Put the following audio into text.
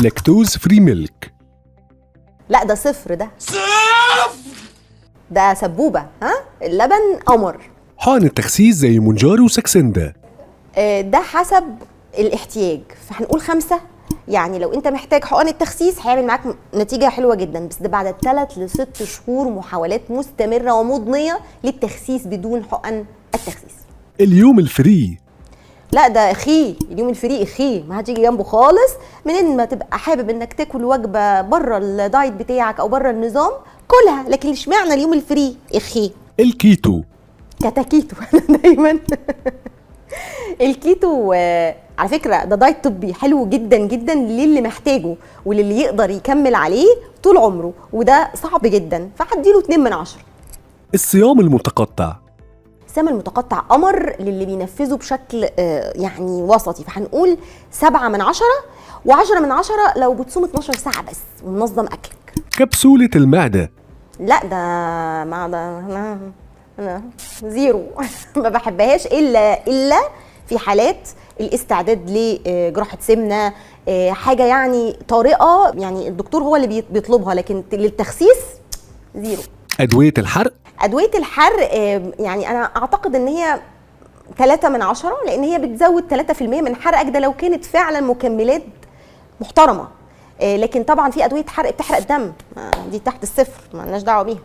لاكتوز فري ميلك. لا ده صفر، ده سبوبة. ها، اللبن قمر. حقن التخسيس زي مونجارو وساكسندا. ده حسب الاحتياج، فهنقول 5. يعني لو انت محتاج حقن التخسيس هيعمل معاك نتيجة حلوة جدا، بس ده بعد 3 ل6 شهور محاولات مستمرة ومضنية للتخسيس بدون حقن التخسيس. اليوم الفري. لا ده اليوم الفري ما هتيجي جنبه خالص. منين ما تبقى حابب انك تاكل وجبة بره الدايت بتاعك او بره النظام كلها، لكن اشمعنى اليوم الفري الكيتو. كتاكيتو. انا دايما الكيتو على فكرة ده دايت طبي حلو جدا جدا للي محتاجه وللي يقدر يكمل عليه طول عمره، وده صعب جدا، فهديله 2 من 10. الصيام المتقطع. الصيام المتقطع قمر للي بينفذه بشكل يعني وسطي، فهنقول 7 من 10، و10 من 10 لو بتصوم 12 ساعة بس ومنظم أكلك. كبسولة المعدة. لا ده معدة أنا 0. ما بحبهاش إلا في حالات الاستعداد لجراحة سمنة، حاجة يعني طارئة، يعني الدكتور هو اللي بيطلبها، لكن للتخسيس 0. أدوية الحرق. أدوية الحرق يعني أنا أعتقد إن هي 3 من 10، لأن هي بتزود 3% من حرقك، ده لو كانت فعلا مكملات محترمة. لكن طبعا في أدوية حرق بتحرق الدم، دي تحت الصفر، ما لناش دعوة بيها.